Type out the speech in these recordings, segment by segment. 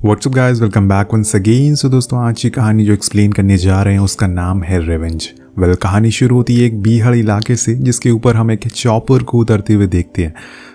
WhatsApp guys, welcome back once again. So दोस्तों, आज की कहानी जो एक्सप्लेन करने जा रहे हैं उसका नाम है रिवेंज। कहानी शुरू होती है एक बीहड़ इलाके से, जिसके ऊपर हम एक चॉपर को उतरते हुए देखते हैं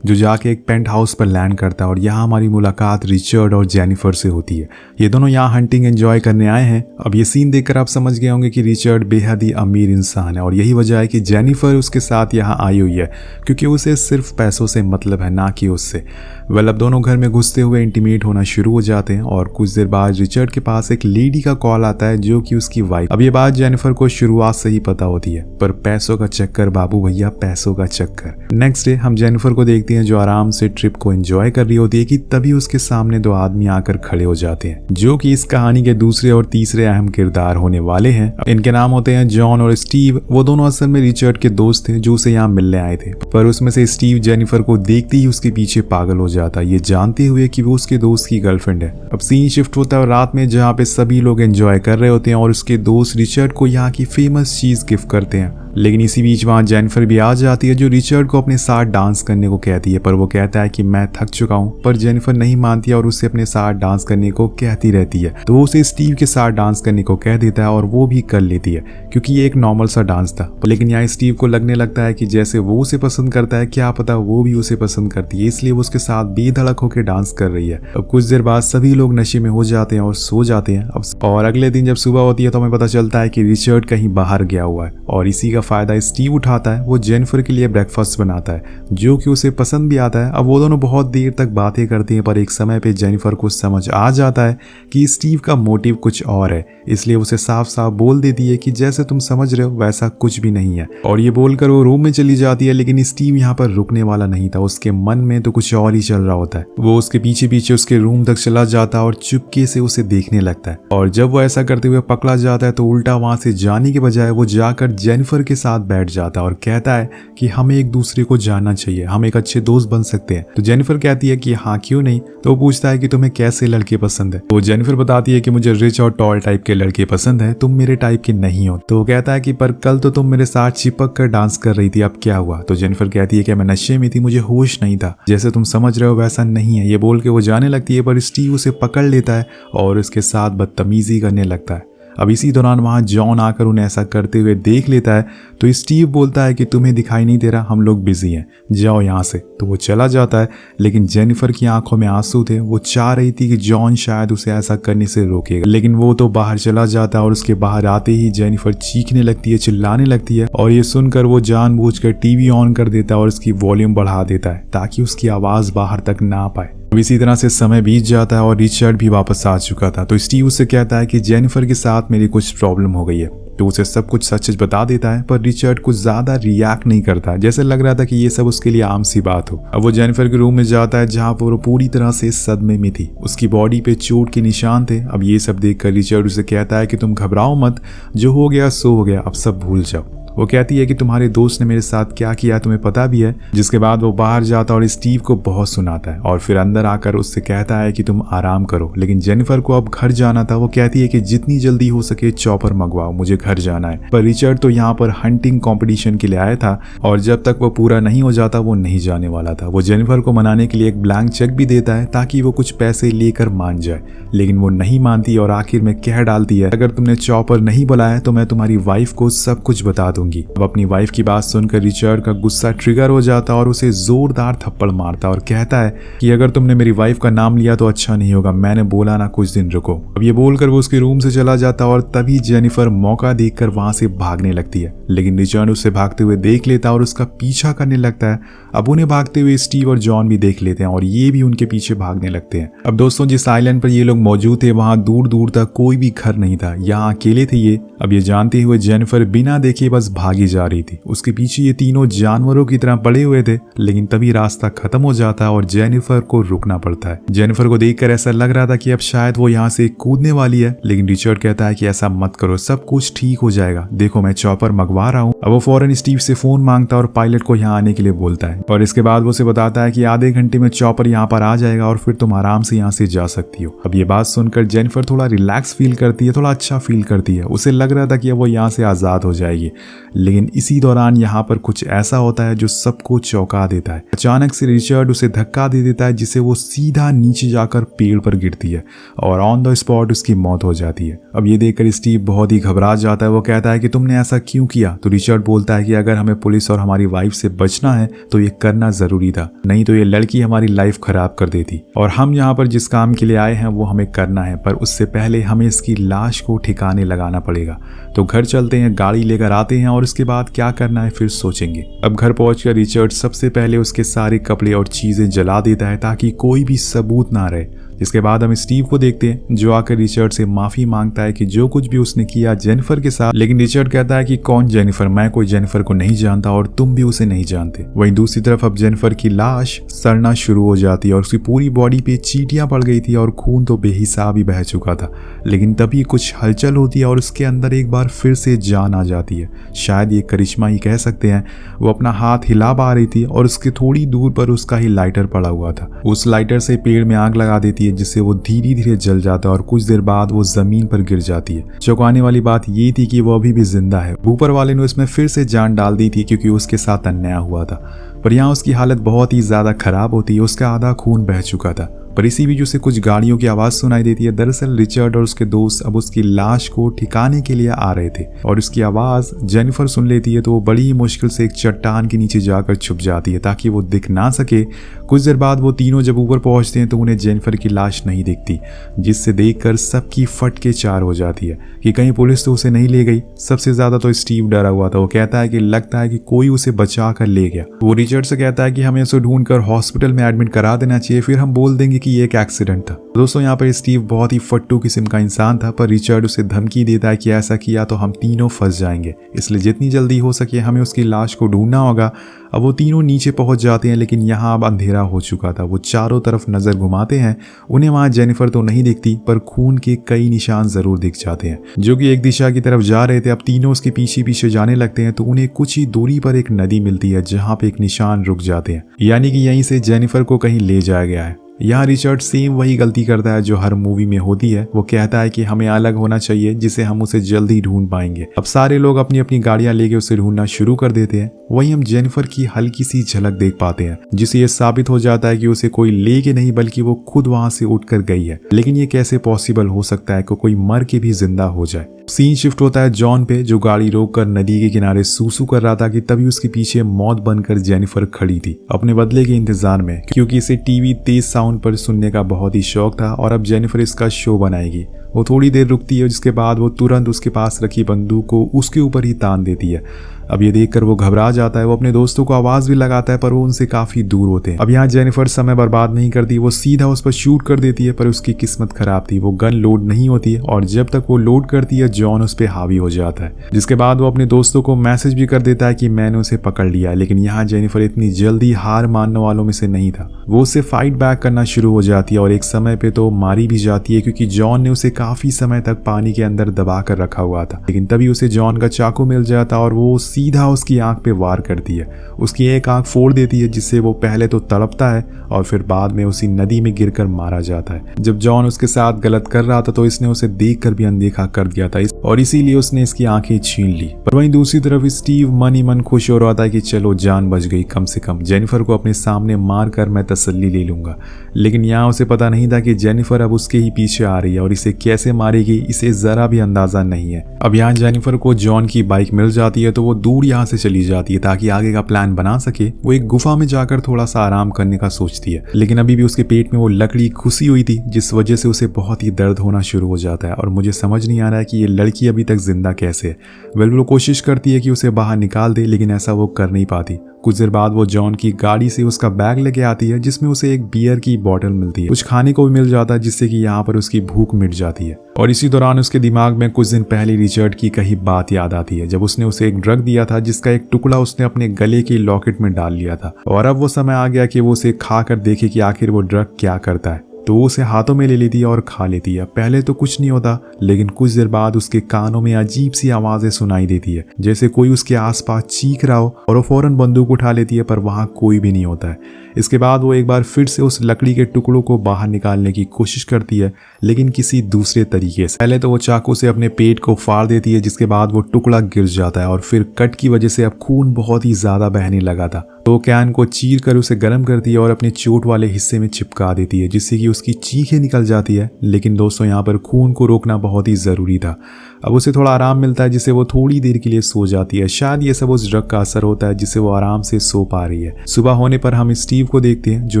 जो जाके एक पेंट हाउस पर लैंड करता है। और यहाँ हमारी मुलाकात रिचर्ड और जेनिफर से होती है। ये दोनों यहाँ हंटिंग एंजॉय करने आए हैं। अब ये सीन देखकर आप समझ गए होंगे कि रिचर्ड बेहद ही अमीर इंसान है और यही वजह है कि जेनिफर उसके साथ यहाँ आई हुई है, क्योंकि उसे सिर्फ पैसों से मतलब है, ना कि उससे। अब दोनों घर में घुसते हुए इंटीमेट होना शुरू हो जाते हैं और कुछ देर बाद रिचर्ड के पास एक लेडी का कॉल आता है जो कि उसकी वाइफ। अब ये बात जेनिफर को शुरुआत से ही पता होती है, पर पैसों का चक्कर बाबू भैया, पैसों का चक्कर। नेक्स्ट डे हम जेनिफर को देखते हैं जो आराम से ट्रिप को एंजॉय कर रही होती है कि तभी उसके सामने दो आदमी आकर खड़े हो जाते हैं जो कि इस कहानी के दूसरे और तीसरे अहम किरदार होने वाले हैं। इनके नाम होते हैं जॉन और स्टीव। वो दोनों असल में रिचर्ड के दोस्त थे जो उसे यहाँ मिलने आए थे, पर उसमें से स्टीव जेनिफर को देखते ही उसके पीछे पागल हो जाता है, ये जानते हुए कि वो उसके दोस्त की गर्लफ्रेंड है। अब सीन शिफ्ट होता है रात में, जहाँ पे सभी लोग एंजॉय कर रहे होते हैं और उसके दोस्त रिचर्ड को यहाँ की फेमस चीज गिफ्ट करते हैं। लेकिन इसी बीच वहाँ जेनिफर भी आ जाती है जो रिचर्ड को अपने साथ डांस करने को कहती है, पर वो कहता है कि मैं थक चुका हूँ। पर जेनिफर नहीं मानती है और उससे अपने साथ डांस करने को कहती रहती है, तो वो उसे स्टीव के साथ डांस करने को कह देता है और वो भी कर लेती है, क्योंकि ये एक नॉर्मल सा डांस था। लेकिन यहाँ स्टीव को लगने लगता है कि जैसे वो उसे पसंद करता है, क्या पता वो भी उसे पसंद करती है, इसलिए वो उसके साथ बेधड़क होकर डांस कर रही है। अब कुछ देर बाद सभी लोग नशे में हो जाते हैं और सो जाते हैं। और अगले दिन जब सुबह होती है तो हमें पता चलता है कि रिचर्ड कहीं बाहर गया हुआ है और इसी का फायदा स्टीव उठाता है। वो जेनिफर के लिए ब्रेकफास्ट बनाता है जो कि उसे पसंद भी आता है। अब वो दोनों बहुत देर तक बातें करती हैं, पर एक समय पे जेनिफर को समझ आ जाता है कि स्टीव का मोटिव कुछ और है, इसलिए उसे साफ साफ बोल देती है कि जैसे तुम समझ रहे हो वैसा कुछ भी नहीं है। और ये बोलकर वो रूम में चली जाती है। लेकिन स्टीव यहाँ पर रुकने वाला नहीं था, उसके मन में तो कुछ और ही चल रहा होता है। वो उसके पीछे पीछे उसके रूम तक चला जाता है और चुपके से उसे देखने लगता है। और जब वो ऐसा करते हुए पकड़ा जाता है तो उल्टा वहां से जाने के बजाय वो जाकर जेनिफर के साथ बैठ जाता है और कहता है कि हमें एक दूसरे को जानना चाहिए, हम एक अच्छे दोस्त बन सकते हैं। तो जेनिफर कहती है कि हाँ क्यों नहीं। तो वो पूछता है कि तुम्हें कैसे लड़के पसंद है। तो जेनिफर बताती है कि मुझे रिच और टॉल टाइप के लड़के पसंद है, तुम मेरे टाइप के नहीं हो। तो वो कहता है कि पर कल तो तुम मेरे साथ चिपक कर डांस कर रही थी, अब क्या हुआ। तो जेनिफर कहती है कि मैं नशे में थी, मुझे होश नहीं था, जैसे तुम समझ रहे हो वैसा नहीं है। ये बोल के वो जाने लगती है, पर स्टीव उसे पकड़ लेता है और उसके साथ बदतमीजी करने लगता है। अब इसी दौरान वहां जॉन आकर उन्हें ऐसा करते हुए देख लेता है, तो स्टीव बोलता है कि तुम्हें दिखाई नहीं दे रहा, हम लोग बिजी हैं, जाओ यहाँ से। तो वो चला जाता है। लेकिन जेनिफर की आंखों में आंसू थे, वो चाह रही थी कि जॉन शायद उसे ऐसा करने से रोकेगा, लेकिन वो तो बाहर चला जाता है। और उसके बाहर आते ही जेनिफर चीखने लगती है, चिल्लाने लगती है। और ये सुनकर वो जानबूझकर टीवी ऑन कर देता है और उसकी वॉल्यूम बढ़ा देता है ताकि उसकी आवाज बाहर तक ना पाए। इसी तरह से समय बीत जाता है और रिचर्ड भी वापस आ चुका था। तो स्टीव उससे कहता है कि जेनिफर के साथ मेरी कुछ प्रॉब्लम हो गई है। तो उसे सब कुछ सच सच बता देता है, पर रिचर्ड कुछ ज्यादा रिएक्ट नहीं करता, जैसे लग रहा था कि ये सब उसके लिए आम सी बात हो। अब वो जेनिफर के रूम में जाता है जहाँ पर वो पूरी तरह से सदमे में थी, उसकी बॉडी पे चोट के निशान थे। अब ये सब देखकर रिचर्ड उसे कहता है कि तुम घबराओ मत, जो हो गया सो हो गया, अब सब भूल जाओ। वो कहती है कि तुम्हारे दोस्त ने मेरे साथ क्या किया तुम्हें पता भी है। जिसके बाद वो बाहर जाता और स्टीव को बहुत सुनाता है और फिर अंदर आकर उससे कहता है कि तुम आराम करो। लेकिन जेनिफर को अब घर जाना था। वो कहती है कि जितनी जल्दी हो सके चॉपर मंगवाओ, मुझे घर जाना है। पर रिचर्ड तो यहाँ पर हंटिंग कंपटीशन के लिए आया था और जब तक वो पूरा नहीं हो जाता वो नहीं जाने वाला था। वो जेनिफर को मनाने के लिए एक ब्लैंक चेक भी देता है ताकि वो कुछ पैसे लेकर मान जाए, लेकिन वो नहीं मानती और आखिर में कह डालती है, अगर तुमने चॉपर नहीं बुलाया तो मैं तुम्हारी वाइफ को सब कुछ बता दूंगी। अब अपनी वाइफ की बात सुनकर रिचर्ड का गुस्सा ट्रिगर हो जाता और उसे जोरदार थप्पड़ मारता और कहता है कि अगर तुमने मेरी वाइफ का नाम लिया तो अच्छा नहीं होगा, मैंने बोला ना कुछ दिन रुको। अब ये बोलकर वो उसके रूम से चला जाता और तभी जेनिफर मौका देखकर वहां से भागने लगती है, लेकिन रिचर्ड उसे भागते हुए देख लेता और उसका पीछा करने लगता है। अब उन्हें भागते हुए स्टीव और जॉन भी देख लेते हैं और ये भी उनके पीछे भागने लगते हैं। अब दोस्तों, जिस आइलैंड पर ये लोग मौजूद थे वहां दूर दूर तक कोई भी घर नहीं था, यहाँ अकेले थे ये। अब ये जानते हुए जेनिफर बिना देखे बस भागी जा रही थी। उसके पीछे ये तीनों जानवरों की तरह पड़े हुए थे, लेकिन तभी रास्ता खत्म हो जाता है और जेनिफर को रुकना पड़ता है। जेनिफर को देखकर ऐसा लग रहा था कि अब शायद वो यहाँ से कूदने वाली है, लेकिन रिचर्ड कहता है कि ऐसा मत करो, सब कुछ ठीक हो जाएगा, देखो मैं चॉपर मंगवा रहा हूँ। अब वो फौरन स्टीव से फोन मांगता और पायलट को यहाँ आने के लिए बोलता है और इसके बाद वो उसे बताता है कि आधे घंटे में चॉपर यहाँ पर आ जाएगा और फिर तुम आराम से यहाँ से जा सकती हो। अब ये बात सुनकर जेनिफर थोड़ा रिलैक्स फील करती है, थोड़ा अच्छा फील करती है। उसे लग रहा था कि अब वो यहाँ से आज़ाद हो जाएगी, लेकिन इसी दौरान यहाँ पर कुछ ऐसा होता है जो सबको चौंका देता है। अचानक से रिचर्ड उसे धक्का दे देता है जिससे वो सीधा नीचे जाकर पेड़ पर गिरती है और ऑन द स्पॉट उसकी मौत हो जाती है। अब ये देखकर स्टीव बहुत ही घबरा जाता है। वो कहता है कि तुमने ऐसा क्यों किया? तो रिचर्ड बोलता है कि अगर हमें पुलिस और हमारी वाइफ से बचना है तो ये करना जरूरी था, नहीं तो ये लड़की हमारी लाइफ खराब कर देती। और हम यहाँ पर जिस काम के लिए आए हैं वो हमें करना है, पर उससे पहले हमें इसकी लाश को ठिकाने लगाना पड़ेगा। तो घर चलते हैं, गाड़ी लेकर आते हैं और उसके बाद क्या करना है फिर सोचेंगे। अब घर पहुंचकर रिचर्ड सबसे पहले उसके सारे कपड़े और चीजें जला देता है ताकि कोई भी सबूत ना रहे। जिसके बाद हम स्टीव को देखते हैं जो आकर रिचर्ड से माफी मांगता है कि जो कुछ भी उसने किया जेनिफर के साथ। लेकिन रिचर्ड कहता है कि कौन जेनिफर? मैं कोई जेनिफर को नहीं जानता और तुम भी उसे नहीं जानते। वहीं दूसरी तरफ अब जेनिफर की लाश सड़ना शुरू हो जाती है और उसकी पूरी बॉडी पे चींटियां पड़ गई थी और खून तो बेहिसाब ही बह चुका था। लेकिन तभी कुछ हलचल होती है और उसके अंदर एक बार फिर से जान आ जाती है। शायद ये करिश्मा ही कह सकते हैं। वो अपना हाथ हिला पा रही थी और उसके थोड़ी दूर पर उसका ही लाइटर पड़ा हुआ था। उस लाइटर से पेड़ में आग लगा देती है जिससे वो धीरे धीरे जल जाता है और कुछ देर बाद वो जमीन पर गिर जाती है। चौंकाने वाली बात ये थी कि वो अभी भी जिंदा है। ऊपर वाले ने उसमें फिर से जान डाल दी थी क्योंकि उसके साथ अन्याय हुआ था, पर यहाँ उसकी हालत बहुत ही ज्यादा खराब होती है। उसका आधा खून बह चुका था। पर इसी बीच उसे कुछ गाड़ियों की आवाज सुनाई देती है। दरअसल रिचर्ड और उसके दोस्त अब उसकी लाश को ठिकाने के लिए आ रहे थे और उसकी आवाज जेनिफर सुन लेती है तो वो बड़ी ही मुश्किल से एक चट्टान के नीचे जाकर छुप जाती है ताकि वो दिख ना सके। कुछ देर बाद वो तीनों जब ऊपर पहुंचते हैं तो उन्हें जेनिफर की लाश नहीं दिखती, जिससे देखकर सबकी फट के चार हो जाती है कि कहीं पुलिस तो उसे नहीं ले गई। सबसे ज्यादा तो स्टीव डरा हुआ था। वो कहता है कि लगता है कि कोई उसे बचा कर ले गया। वो रिचर्ड से कहता है कि हमें उसे ढूंढकर हॉस्पिटल में एडमिट करा देना चाहिए, फिर हम बोल देंगे कि ये एक एक्सीडेंट था। दोस्तों यहाँ पर स्टीव बहुत ही फट्टू किस्म का इंसान था, पर रिचर्ड उसे धमकी देता है कि ऐसा किया तो हम तीनों फंस जाएंगे, इसलिए जितनी जल्दी हो सके हमें उसकी लाश को ढूंढना होगा। अब वो तीनों नीचे पहुंच जाते हैं, लेकिन यहाँ अब अंधेरा हो चुका था। वो चारों तरफ नजर घुमाते हैं, उन्हें वहां जेनिफर तो नहीं दिखती, पर खून के कई निशान जरूर दिख जाते हैं जो कि एक दिशा की तरफ जा रहे थे। अब तीनों उसके पीछे पीछे जाने लगते हैं तो उन्हें कुछ ही दूरी पर एक नदी मिलती है जहाँ पे एक निशान रुक जाते हैं, यानी कि यहीं से जेनिफर को कहीं ले जाया गया है। यहाँ रिचर्ड सेम वही गलती करता है जो हर मूवी में होती है। वो कहता है कि हमें अलग होना चाहिए जिससे हम उसे जल्दी ढूंढ पाएंगे। अब सारे लोग अपनी अपनी गाड़ियां लेके उसे ढूंढना शुरू कर देते हैं। वहीं हम जेनिफर की हल्की सी झलक देख पाते हैं जिससे ये साबित हो जाता है कि उसे कोई ले के नहीं बल्कि वो खुद वहां से उठकर गई है। लेकिन ये कैसे पॉसिबल हो सकता है कि कोई मर के भी जिंदा हो जाए। सीन शिफ्ट होता है जॉन पे, जो गाड़ी रोककर नदी के किनारे सूसू कर रहा था कि तभी उसके पीछे मौत बनकर जेनिफर खड़ी थी अपने बदले के इंतजार में, क्योंकि इसे टीवी तेज साउंड पर सुनने का बहुत ही शौक था और अब जेनिफर इसका शो बनाएगी। वो थोड़ी देर रुकती है जिसके बाद वो तुरंत उसके पास रखी बंदूक को उसके ऊपर ही तान देती है। अब ये देखकर वो घबरा जाता है। वो अपने दोस्तों को आवाज भी लगाता है पर वो उनसे काफी दूर होते हैं। अब यहाँ जेनिफर समय बर्बाद नहीं करती, वो सीधा उस पर शूट कर देती है, पर उसकी किस्मत खराब थी। वो गन लोड नहीं होती और जब तक वो लोड करती है जॉन उस पर हावी हो जाता है, जिसके बाद वो अपने दोस्तों को मैसेज भी कर देता है कि मैंने उसे पकड़ लिया। लेकिन यहाँ जेनिफर इतनी जल्दी हार मानने वालों में से नहीं था। वो उससे फाइट बैक करना शुरू हो जाती है और एक समय पे तो मारी भी जाती है क्योंकि जॉन ने उसे काफी समय तक पानी के अंदर दबा कर रखा हुआ था। लेकिन तभी उसे जॉन का चाकू मिल जाता और वो सीधा उसकी आंख पे वार करती है। उसकी एक आंख फोड़ देती है जिससे वो पहले तो तड़पता है और फिर बाद में उसी नदी में गिरकर मारा जाता है। जब जॉन उसके साथ गलत कर रहा था तो इसने उसे देखकर भी अनदेखा कर दिया था और इसीलिए उसने इसकी आंखें छीन ली। पर वहीं दूसरी तरफ स्टीव मन ही मन खुश हो रहा था कि चलो जान बच गई, कम से कम जेनिफर को अपने सामने मार कर मैं तसल्ली ले लूंगा। लेकिन यहाँ उसे पता नहीं था कि जेनिफर अब उसके ही पीछे आ रही है और इसे कैसे मारेगी इसे जरा भी अंदाजा नहीं है। अब यहाँ जेनिफर को जॉन की बाइक मिल जाती है तो वो दूर यहाँ से चली जाती है ताकि आगे का प्लान बना सके। वो एक गुफा में जाकर थोड़ा सा आराम करने का सोचती है, लेकिन अभी भी उसके पेट में वो लकड़ी घुसी हुई थी जिस वजह से उसे बहुत ही दर्द होना शुरू हो जाता है और मुझे समझ नहीं आ रहा है कि ये लड़की अभी तक जिंदा कैसे है। वो कोशिश करती है कि उसे बाहर निकाल दे, लेकिन ऐसा वो कर नहीं पाती। कुछ देर बाद वो जॉन की गाड़ी से उसका बैग लेके आती है जिसमें उसे एक बियर की बोतल मिलती है, कुछ खाने को भी मिल जाता है जिससे कि यहाँ पर उसकी भूख मिट जाती है। और इसी दौरान उसके दिमाग में कुछ दिन पहले रिचर्ड की कही बात याद आती है, जब उसने उसे एक ड्रग दिया था जिसका एक टुकड़ा उसने अपने गले के लॉकेट में डाल लिया था और अब वो समय आ गया कि वो उसे खा कर देखे कि आखिर वो ड्रग क्या करता है। तो उसे हाथों में ले लेती है और खा लेती है। पहले तो कुछ नहीं होता, लेकिन कुछ देर बाद उसके कानों में अजीब सी आवाजें सुनाई देती है जैसे कोई उसके आसपास चीख रहा हो और वो फौरन बंदूक उठा लेती है, पर वहां कोई भी नहीं होता है। इसके बाद वो एक बार फिर से उस लकड़ी के टुकड़ों को बाहर निकालने की कोशिश करती है, लेकिन किसी दूसरे तरीके से। पहले तो वो चाकू से अपने पेट को फाड़ देती है, जिसके बाद वो टुकड़ा गिर जाता है और फिर कट की वजह से अब खून बहुत ही ज्यादा बहने लगा था। तो कैन को चीर कर उसे गर्म करती है और अपने चोट वाले हिस्से में चिपका देती है, जिससे कि उसकी चीखें निकल जाती है। लेकिन दोस्तों, यहाँ पर खून को रोकना बहुत ही जरूरी था। अब उसे थोड़ा आराम मिलता है, जिससे वो थोड़ी देर के लिए सो जाती है। शायद ये सब उस ड्रग का असर होता है, जिससे वो आराम से सो पा रही है। सुबह होने पर हम स्टीव को देखते हैं, जो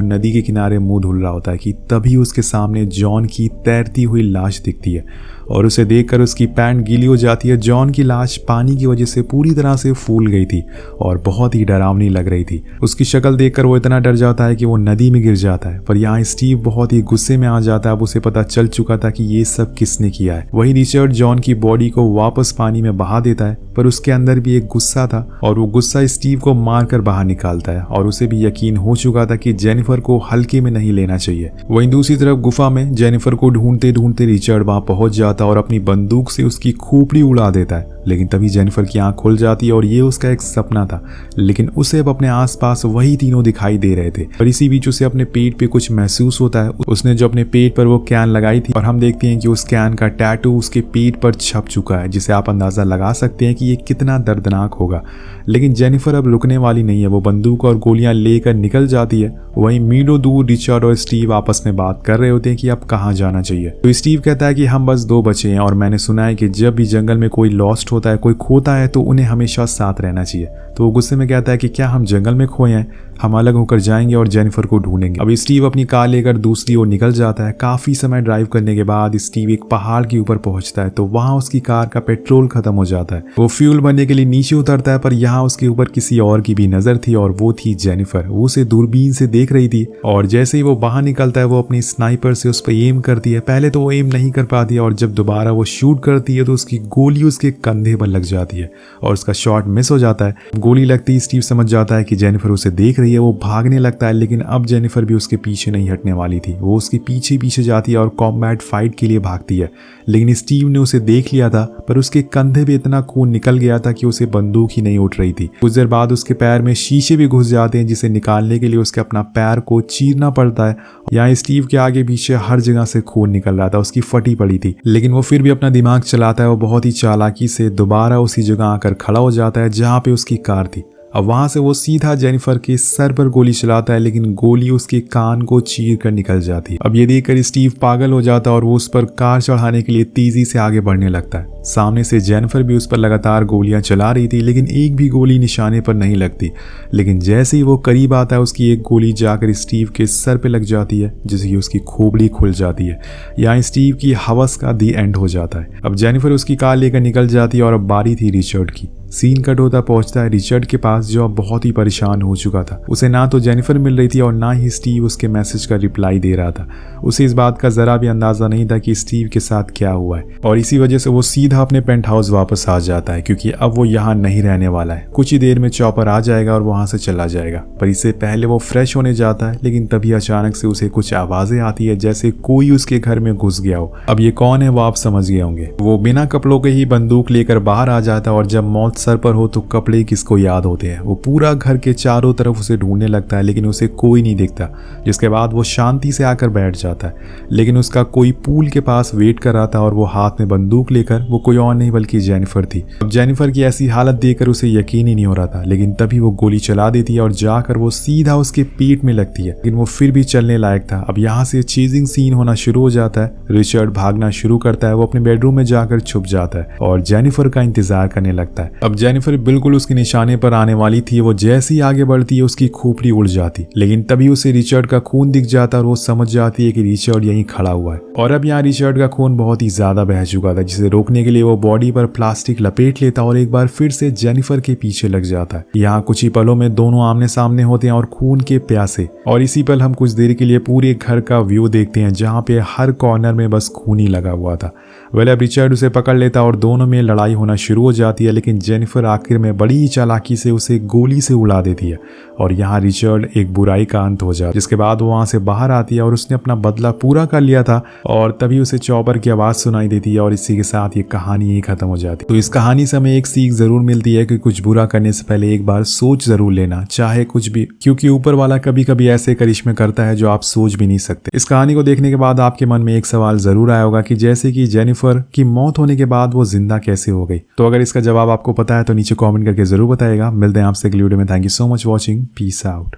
नदी के किनारे मुंह धुल रहा होता है कि तभी उसके सामने जॉन की तैरती हुई लाश दिखती है और उसे देखकर उसकी पैंट गीली हो जाती है। जॉन की लाश पानी की वजह से पूरी तरह से फूल गई थी और बहुत ही डरावनी लग रही थी। उसकी शक्ल देखकर वो इतना डर जाता है कि वो नदी में गिर जाता है। पर यहाँ स्टीव बहुत ही गुस्से में आ जाता है। अब उसे पता चल चुका था कि ये सब किसने किया है। वही रिचर्ड जॉन की बॉडी को वापस पानी में बहा देता है, पर उसके अंदर भी एक गुस्सा था और वो गुस्सा स्टीव को मारकर बाहर निकालता है। और उसे भी यकीन हो चुका था कि जेनिफर को हल्के में नहीं लेना चाहिए। वहीं दूसरी तरफ गुफा में जेनिफर को ढूंढते ढूंढते रिचर्ड वहां पहुंच जाता और अपनी बंदूक से उसकी खोपड़ी उड़ा देता है। लेकिन तभी जेनिफर की आंख खुल जाती है और ये उसका एक सपना था, लेकिन उसे अब अपने आसपास वही तीनों दिखाई दे रहे थे। और इसी बीच उसे अपने पेट पे कुछ महसूस होता है। उसने जो अपने पेट पर वो कैन लगाई थी और हम देखते हैं कि उस कैन का टैटू उसके पेट पर छप चुका है, जिसे आप अंदाजा लगा सकते हैं कि ये कितना दर्दनाक होगा। लेकिन जेनिफर अब रुकने वाली नहीं है। वो बंदूक और गोलियां लेकर निकल जाती है। वहीं मीलों दूर रिचर्ड और स्टीव आपस में बात कर रहे होते हैं कि अब कहाँ जाना चाहिए। तो स्टीव कहता है कि हम बस 2 बचे हैं और मैंने सुना है कि जब भी जंगल में कोई लॉस्ट होता है, कोई खोता है, तो उन्हें हमेशा साथ रहना चाहिए। तो वो गुस्से में कहता है कि क्या हम जंगल में खोए हैं? हम अलग होकर जाएंगे और जेनिफर को ढूंढेंगे। अब स्टीव अपनी कार लेकर दूसरी ओर निकल जाता है। काफी समय ड्राइव करने के बाद स्टीव एक पहाड़ के ऊपर पहुंचता है, तो वहां उसकी कार का पेट्रोल खत्म हो जाता है। वो फ्यूल भरने के लिए नीचे उतरता है, पर यहाँ उसके ऊपर किसी और की भी नजर थी और वो थी जेनिफर। वो उसे दूरबीन से देख रही थी और जैसे ही वो बाहर निकलता है, वो अपनी स्नाइपर से उस पर एम करती है। पहले तो वो एम नहीं कर पाती है और जब दोबारा वो शूट करती है तो उसकी गोली उसके कंधे पर लग जाती है और उसका शॉट मिस हो जाता है। गोली लगती ही स्टीव समझ जाता है कि जेनिफर उसे देख रही है। वो भागने लगता है, लेकिन अब जेनिफर भी उसके पीछे नहीं हटने वाली थी। वो उसके पीछे पीछे जाती है और कॉम्बैट फाइट के लिए भागती है। लेकिन स्टीव ने उसे देख लिया था, पर उसके कंधे पे इतना खून निकल गया था कि उसे बंदूक ही नहीं उठ रही थी। कुछ देर बाद उसके पैर में शीशे भी घुस जाते हैं, जिसे निकालने के लिए उसके अपना पैर को चीरना पड़ता है। यहाँ स्टीव के आगे पीछे हर जगह से खून निकल रहा था, उसकी फटी पड़ी थी, लेकिन वो फिर भी अपना दिमाग चलाता है। वो बहुत ही चालाकी से दोबारा उसी जगह आकर खड़ा हो जाता है जहाँ पे उसकी कार थी। अब वहां से वो सीधा जेनिफर के सर पर गोली चलाता है, लेकिन गोली उसके कान को चीर कर निकल जाती है। अब ये देखकर स्टीव पागल हो जाता है और वो उस पर कार चढ़ाने के लिए तेजी से आगे बढ़ने लगता है। सामने से जेनिफर भी उस पर लगातार गोलियां चला रही थी, लेकिन एक भी गोली निशाने पर नहीं लगती। लेकिन जैसे ही वो करीब आता है, उसकी एक गोली जाकर स्टीव के सर पे लग जाती है, जिससे कि उसकी खोपड़ी खुल जाती है। यहाँ स्टीव की हवस का दी एंड हो जाता है। अब जेनिफर उसकी कार लेकर निकल जाती है और अब बारी थी रिचर्ड की। सीन कट होता पहुंचता है रिचर्ड के पास, जो अब बहुत ही परेशान हो चुका था। उसे ना तो जेनिफर मिल रही थी और ना ही स्टीव उसके मैसेज का रिप्लाई दे रहा था। उसे इस बात का जरा भी अंदाजा नहीं था कि स्टीव के साथ क्या हुआ है, और इसी वजह से वो सीधा अपने पेंट हाउस वापस आ जाता है, क्योंकि अब वो यहाँ नहीं रहने वाला है। कुछ ही देर में चॉपर आ जाएगा और वहां से चला जाएगा। पर इससे पहले वो फ्रेश होने जाता है, लेकिन तभी अचानक से उसे कुछ आवाजें आती है, जैसे कोई उसके घर में घुस गया हो। अब ये कौन है वो आप समझ गए होंगे। वो बिना कपड़ों के ही बंदूक लेकर बाहर आ जाता है, और जब मौत सर पर हो तो कपड़े किसको याद होते हैं। वो पूरा घर के चारों तरफ उसे ढूंढने लगता है, लेकिन उसे कोई नहीं दिखता। जिसके बाद वो शांति से आकर बैठ जाता है, लेकिन उसका कोई पूल के पास वेट कर रहा था और वो हाथ में बंदूक लेकर, वो कोई और नहीं बल्कि जेनिफर थी। अब जेनिफर की ऐसी हालत देखकर उसे यकीन ही नहीं हो रहा था, लेकिन तभी वो गोली चला देती है और जाकर वो सीधा उसके पेट में लगती है, लेकिन वो फिर भी चलने लायक था। अब यहाँ से चेजिंग सीन होना शुरू हो जाता है। रिचर्ड भागना शुरू करता है। वो अपने बेडरूम में जाकर छुप जाता है और जेनिफर का इंतजार करने लगता है। अब जेनिफर बिल्कुल उसके निशाने पर आने वाली थी। वो जैसे ही आगे बढ़ती है, उसकी खोपड़ी उड़ जाती, लेकिन तभी उसे रिचर्ड का खून दिख जाता और वो समझ जाती है कि रिचर्ड यहीं खड़ा हुआ है। और अब यहाँ रिचर्ड का खून बहुत ही ज्यादा बह चुका था, जिसे रोकने के लिए वो बॉडी पर प्लास्टिक लपेट लेता और एक बार फिर से जेनिफर के पीछे लग जाता है। यहाँ कुछ ही पलों में दोनों आमने सामने होते हैं और खून के प्यासे। और इसी पल हम कुछ देर के लिए पूरे घर का व्यू देखते हैं, जहाँ पे हर कॉर्नर में बस खून ही लगा हुआ था। अब रिचर्ड उसे पकड़ लेता और दोनों में लड़ाई होना शुरू हो जाती है, लेकिन जेनिफर आखिर में बड़ी चालाकी से उसे गोली से उड़ा देती है और यहाँ रिचर्ड एक बुराई का अंत हो जाता है, जिसके बाद वो वहाँ से बाहर आती है और उसने अपना बदला पूरा कर लिया था और तभी उसे चॉपर की आवाज़ सुनाई देती है और इसी के साथ ये कहानी ही खत्म हो जाती है। तो इस कहानी से हमें एक सीख ज़रूर मिलती है कि कुछ बुरा करने से पहले एक बार सोच ज़रूर लेना, चाहे कुछ भी, क्योंकि ऊपर वाला कभी कभी ऐसे करिश्मे करता है जो आप सोच भी नहीं सकते। इस कहानी को देखने के बाद आपके मन में एक सवाल ज़रूर आया होगा कि जैसे कि जेनिफर की मौत होने के बाद वो जिंदा कैसे हो गई। तो अगर इसका जवाब आपको पता है तो नीचे कॉमेंट करके ज़रूर बताइएगा। मिलते हैं आपसे अगली वीडियो में। Thank you so much watching. Peace out.